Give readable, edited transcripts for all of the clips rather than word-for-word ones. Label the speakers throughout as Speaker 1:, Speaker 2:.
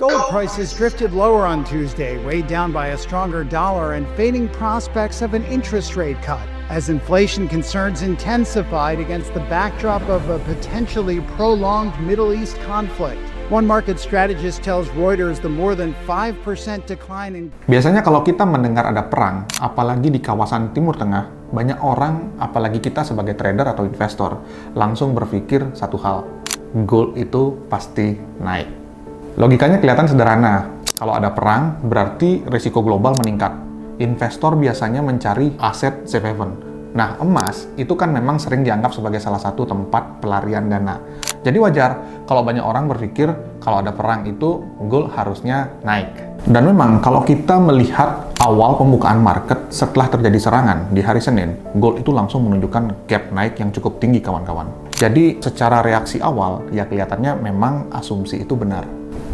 Speaker 1: Gold prices drifted lower on Tuesday, weighed down by a stronger dollar and fading prospects of an interest rate cut, as inflation concerns intensified against the backdrop of a potentially prolonged Middle East conflict. One market strategist tells Reuters the more than 5% decline in...
Speaker 2: Biasanya kalau kita mendengar ada perang, apalagi di kawasan Timur Tengah, banyak orang, apalagi kita sebagai trader atau investor, langsung berpikir satu hal, gold itu pasti naik. Logikanya kelihatan sederhana. Kalau ada perang, berarti risiko global meningkat. Investor biasanya mencari aset safe haven. Nah, emas itu kan memang sering dianggap sebagai salah satu tempat pelarian dana. Jadi wajar kalau banyak orang berpikir kalau ada perang itu gold harusnya naik. Dan memang kalau kita melihat awal pembukaan market setelah terjadi serangan di hari Senin, gold itu langsung menunjukkan gap naik yang cukup tinggi kawan-kawan. Jadi secara reaksi awal ya kelihatannya memang asumsi itu benar.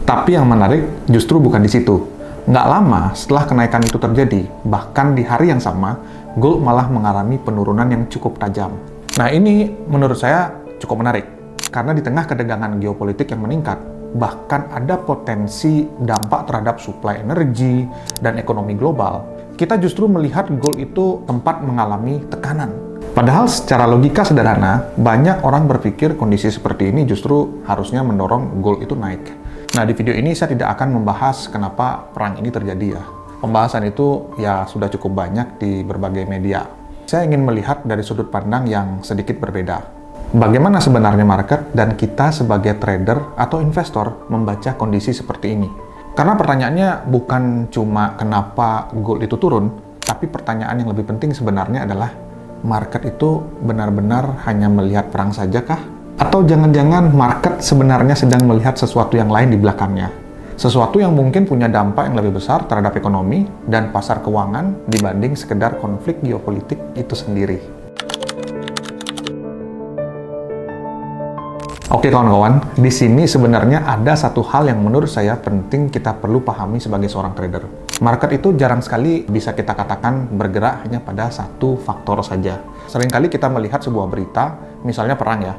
Speaker 2: Tapi yang menarik justru bukan di situ. Nggak lama setelah kenaikan itu terjadi, bahkan di hari yang sama, gold malah mengalami penurunan yang cukup tajam. Nah ini menurut saya cukup menarik, karena di tengah ketegangan geopolitik yang meningkat, bahkan ada potensi dampak terhadap suplai energi dan ekonomi global, kita justru melihat gold itu tempat mengalami tekanan. Padahal secara logika sederhana, banyak orang berpikir kondisi seperti ini justru harusnya mendorong gold itu naik. Nah, di video ini saya tidak akan membahas kenapa perang ini terjadi ya. Pembahasan itu ya sudah cukup banyak di berbagai media. Saya ingin melihat dari sudut pandang yang sedikit berbeda. Bagaimana sebenarnya market dan kita sebagai trader atau investor membaca kondisi seperti ini? Karena pertanyaannya bukan cuma kenapa gold itu turun, tapi pertanyaan yang lebih penting sebenarnya adalah market itu benar-benar hanya melihat perang saja kah? Atau jangan-jangan market sebenarnya sedang melihat sesuatu yang lain di belakangnya. Sesuatu yang mungkin punya dampak yang lebih besar terhadap ekonomi dan pasar keuangan dibanding sekedar konflik geopolitik itu sendiri. Oke kawan-kawan, di sini sebenarnya ada satu hal yang menurut saya penting kita perlu pahami sebagai seorang trader. Market itu jarang sekali bisa kita katakan bergerak hanya pada satu faktor saja. Seringkali kita melihat sebuah berita, misalnya perang ya,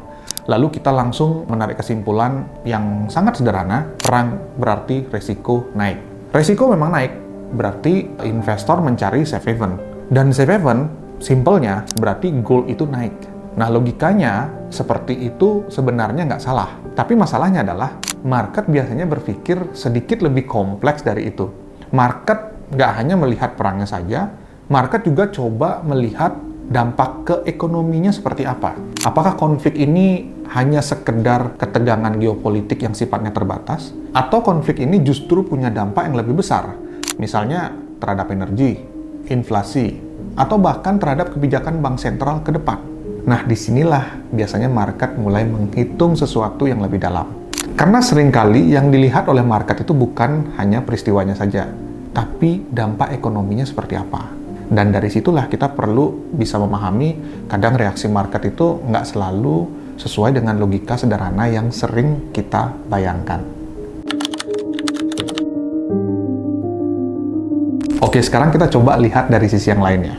Speaker 2: lalu kita langsung menarik kesimpulan yang sangat sederhana, perang berarti resiko naik. Resiko memang naik, berarti investor mencari safe haven. Dan safe haven, simpelnya berarti gold itu naik. Nah logikanya seperti itu sebenarnya nggak salah. Tapi masalahnya adalah market biasanya berpikir sedikit lebih kompleks dari itu. Market nggak hanya melihat perangnya saja, market juga coba melihat dampak ke ekonominya seperti apa. Apakah konflik ini hanya sekedar ketegangan geopolitik yang sifatnya terbatas, atau konflik ini justru punya dampak yang lebih besar, misalnya terhadap energi, inflasi, atau bahkan terhadap kebijakan bank sentral ke depan. Nah, disinilah biasanya market mulai menghitung sesuatu yang lebih dalam. Karena seringkali yang dilihat oleh market itu bukan hanya peristiwanya saja, tapi dampak ekonominya seperti apa. Dan dari situlah kita perlu bisa memahami kadang reaksi market itu nggak selalu sesuai dengan logika sederhana yang sering kita bayangkan. Oke, sekarang kita coba lihat dari sisi yang lainnya.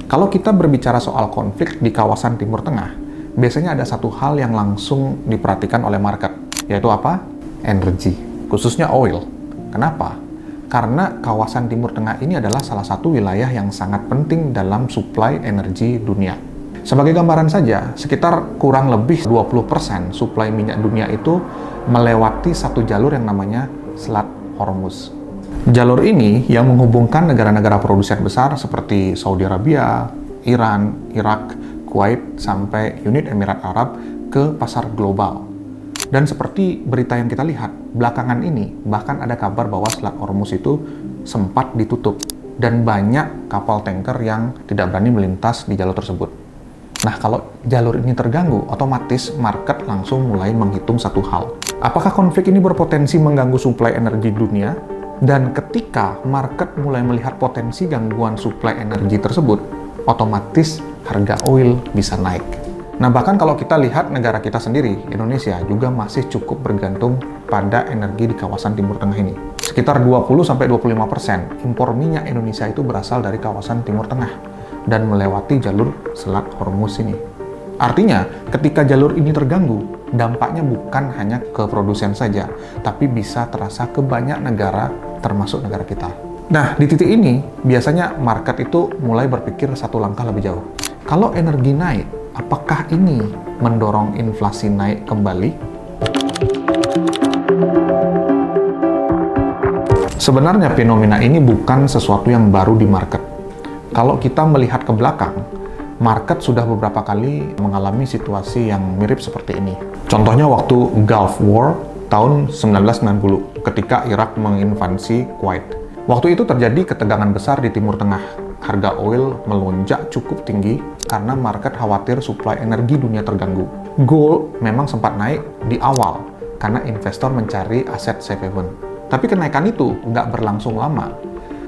Speaker 2: Kalau kita berbicara soal konflik di kawasan Timur Tengah, biasanya ada satu hal yang langsung diperhatikan oleh market, yaitu apa? Energi, khususnya oil. Kenapa? Karena kawasan Timur Tengah ini adalah salah satu wilayah yang sangat penting dalam suplai energi dunia. Sebagai gambaran saja, sekitar kurang lebih 20% suplai minyak dunia itu melewati satu jalur yang namanya Selat Hormuz. Jalur ini yang menghubungkan negara-negara produsen besar seperti Saudi Arabia, Iran, Irak, Kuwait, sampai Uni Emirat Arab ke pasar global. Dan seperti berita yang kita lihat, belakangan ini bahkan ada kabar bahwa Selat Hormuz itu sempat ditutup dan banyak kapal tanker yang tidak berani melintas di jalur tersebut. Nah, kalau jalur ini terganggu, otomatis market langsung mulai menghitung satu hal. Apakah konflik ini berpotensi mengganggu suplai energi dunia? Dan ketika market mulai melihat potensi gangguan suplai energi tersebut, otomatis harga oil bisa naik. Nah, bahkan kalau kita lihat negara kita sendiri, Indonesia juga masih cukup bergantung pada energi di kawasan Timur Tengah ini. Sekitar 20-25% impor minyak Indonesia itu berasal dari kawasan Timur Tengah dan melewati jalur Selat Hormuz ini. Artinya, ketika jalur ini terganggu, dampaknya bukan hanya ke produsen saja, tapi bisa terasa ke banyak negara, termasuk negara kita. Nah, di titik ini, biasanya market itu mulai berpikir satu langkah lebih jauh. Kalau energi naik, apakah ini mendorong inflasi naik kembali? Sebenarnya fenomena ini bukan sesuatu yang baru di market. Kalau kita melihat ke belakang, market sudah beberapa kali mengalami situasi yang mirip seperti ini. Contohnya waktu Gulf War tahun 1990 ketika Irak menginvasi Kuwait. Waktu itu terjadi ketegangan besar di Timur Tengah. Harga oil melonjak cukup tinggi karena market khawatir suplai energi dunia terganggu. Gold memang sempat naik di awal karena investor mencari aset safe haven. Tapi kenaikan itu nggak berlangsung lama.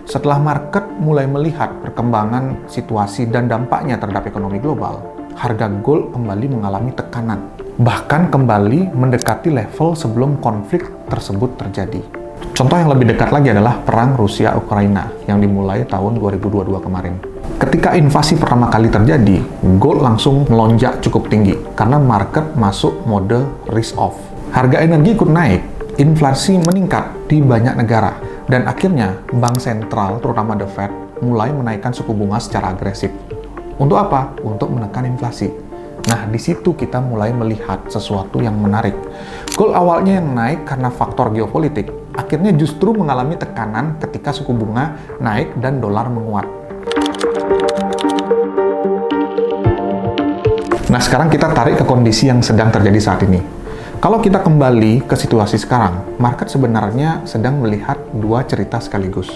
Speaker 2: Setelah market mulai melihat perkembangan situasi dan dampaknya terhadap ekonomi global, harga gold kembali mengalami tekanan, bahkan kembali mendekati level sebelum konflik tersebut terjadi. Contoh yang lebih dekat lagi adalah perang Rusia-Ukraina yang dimulai tahun 2022 kemarin. Ketika invasi pertama kali terjadi, gold langsung melonjak cukup tinggi karena market masuk mode risk off. Harga energi ikut naik, inflasi meningkat di banyak negara, dan akhirnya bank sentral, terutama The Fed, mulai menaikkan suku bunga secara agresif. Untuk apa? Untuk menekan inflasi. Nah, di situ kita mulai melihat sesuatu yang menarik. Gold awalnya yang naik karena faktor geopolitik, akhirnya justru mengalami tekanan ketika suku bunga naik dan dolar menguat. Nah, sekarang kita tarik ke kondisi yang sedang terjadi saat ini. Kalau kita kembali ke situasi sekarang, market sebenarnya sedang melihat dua cerita sekaligus.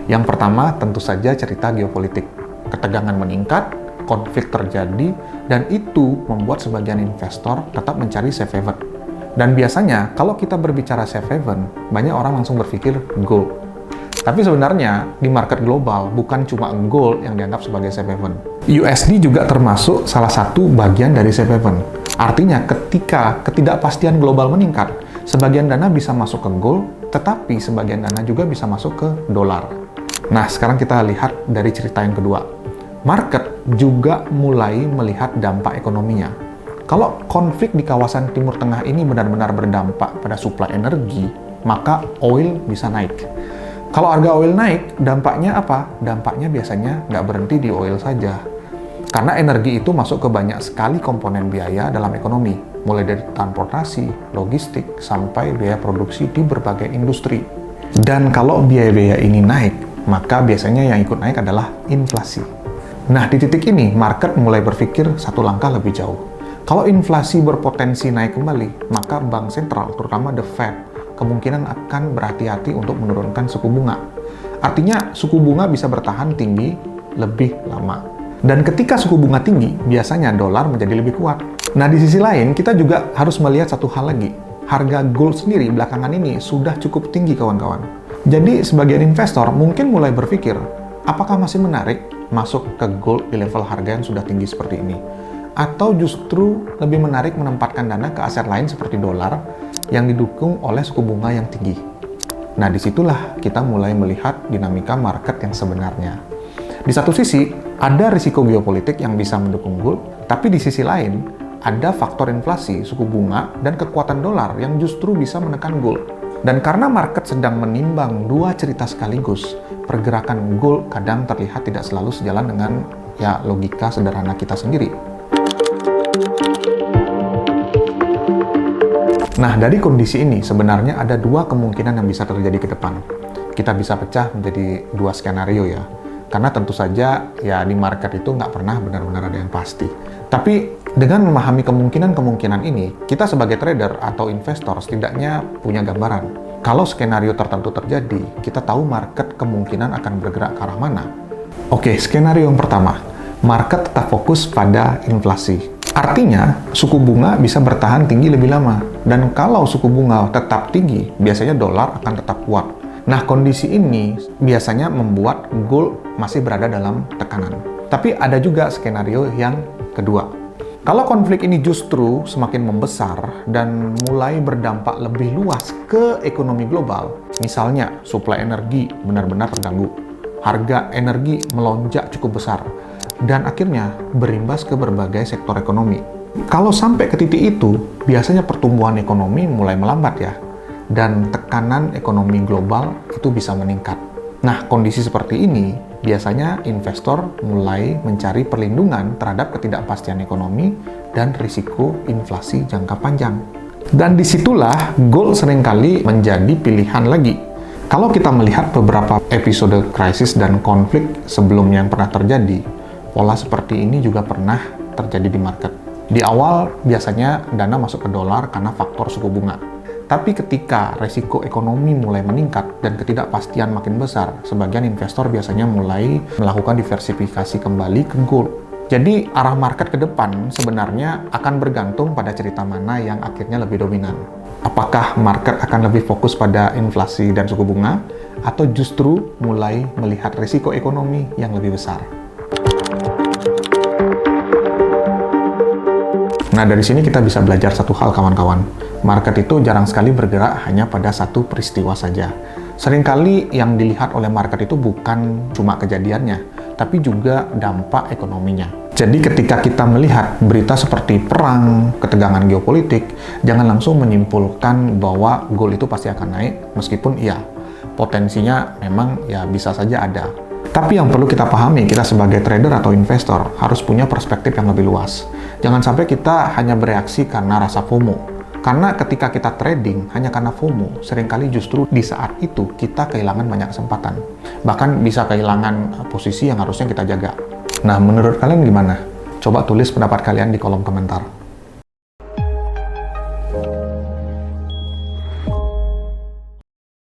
Speaker 2: Yang pertama tentu saja cerita geopolitik. Ketegangan meningkat, konflik terjadi, dan itu membuat sebagian investor tetap mencari safe haven. Dan biasanya kalau kita berbicara safe haven, banyak orang langsung berpikir gold. Tapi sebenarnya di market global bukan cuma gold yang dianggap sebagai safe haven. USD juga termasuk salah satu bagian dari safe haven. Artinya ketika ketidakpastian global meningkat, sebagian dana bisa masuk ke gold, tetapi sebagian dana juga bisa masuk ke dolar. Nah, sekarang kita lihat dari cerita yang kedua. Market juga mulai melihat dampak ekonominya. Kalau konflik di kawasan Timur Tengah ini benar-benar berdampak pada suplai energi, maka oil bisa naik. Kalau harga oil naik, dampaknya apa? Dampaknya biasanya nggak berhenti di oil saja. Karena energi itu masuk ke banyak sekali komponen biaya dalam ekonomi, mulai dari transportasi, logistik, sampai biaya produksi di berbagai industri. Dan kalau biaya-biaya ini naik, maka biasanya yang ikut naik adalah inflasi. Nah, di titik ini, market mulai berpikir satu langkah lebih jauh. Kalau inflasi berpotensi naik kembali, maka bank sentral, terutama The Fed, kemungkinan akan berhati-hati untuk menurunkan suku bunga. Artinya, suku bunga bisa bertahan tinggi lebih lama. Dan ketika suku bunga tinggi, biasanya dolar menjadi lebih kuat. Nah, di sisi lain, kita juga harus melihat satu hal lagi. Harga gold sendiri belakangan ini sudah cukup tinggi, kawan-kawan. Jadi, sebagian investor mungkin mulai berpikir, apakah masih menarik masuk ke gold di level harga yang sudah tinggi seperti ini? Atau justru lebih menarik menempatkan dana ke aset lain seperti dolar yang didukung oleh suku bunga yang tinggi? Nah, disitulah kita mulai melihat dinamika market yang sebenarnya. Di satu sisi, ada risiko geopolitik yang bisa mendukung gold, tapi di sisi lain, ada faktor inflasi, suku bunga, dan kekuatan dolar yang justru bisa menekan gold. Dan karena market sedang menimbang dua cerita sekaligus, pergerakan gold kadang terlihat tidak selalu sejalan dengan logika sederhana kita sendiri. Nah, dari kondisi ini sebenarnya ada dua kemungkinan yang bisa terjadi ke depan. Kita bisa pecah menjadi dua skenario ya. Karena tentu saja di market itu nggak pernah benar-benar ada yang pasti. Tapi dengan memahami kemungkinan-kemungkinan ini, kita sebagai trader atau investor setidaknya punya gambaran. Kalau skenario tertentu terjadi, kita tahu market kemungkinan akan bergerak ke arah mana. Oke, skenario yang pertama, market tetap fokus pada inflasi. Artinya, suku bunga bisa bertahan tinggi lebih lama. Dan kalau suku bunga tetap tinggi, biasanya dolar akan tetap kuat. Nah, kondisi ini biasanya membuat gold masih berada dalam tekanan. Tapi ada juga skenario yang kedua. Kalau konflik ini justru semakin membesar dan mulai berdampak lebih luas ke ekonomi global, misalnya suplai energi benar-benar terganggu, harga energi melonjak cukup besar, dan akhirnya berimbas ke berbagai sektor ekonomi. Kalau sampai ke titik itu, biasanya pertumbuhan ekonomi mulai melambat ya, dan tekanan ekonomi global itu bisa meningkat. Nah, kondisi seperti ini biasanya investor mulai mencari perlindungan terhadap ketidakpastian ekonomi dan risiko inflasi jangka panjang. Dan disitulah gold seringkali menjadi pilihan lagi. Kalau kita melihat beberapa episode krisis dan konflik sebelumnya yang pernah terjadi, pola seperti ini juga pernah terjadi di market. Di awal, biasanya dana masuk ke dolar karena faktor suku bunga. Tapi ketika resiko ekonomi mulai meningkat dan ketidakpastian makin besar, sebagian investor biasanya mulai melakukan diversifikasi kembali ke gold. Jadi, arah market ke depan sebenarnya akan bergantung pada cerita mana yang akhirnya lebih dominan. Apakah market akan lebih fokus pada inflasi dan suku bunga, atau justru mulai melihat risiko ekonomi yang lebih besar? Nah, dari sini kita bisa belajar satu hal, kawan-kawan. Market itu jarang sekali bergerak hanya pada satu peristiwa saja. Seringkali yang dilihat oleh market itu bukan cuma kejadiannya, tapi juga dampak ekonominya. Jadi ketika kita melihat berita seperti perang, ketegangan geopolitik, jangan langsung menyimpulkan bahwa gold itu pasti akan naik, meskipun iya, potensinya memang ya bisa saja ada. Tapi yang perlu kita pahami, kita sebagai trader atau investor harus punya perspektif yang lebih luas. Jangan sampai kita hanya bereaksi karena rasa FOMO. Karena ketika kita trading hanya karena FOMO, seringkali justru di saat itu kita kehilangan banyak kesempatan. Bahkan bisa kehilangan posisi yang harusnya kita jaga. Nah, menurut kalian gimana? Coba tulis pendapat kalian di kolom komentar.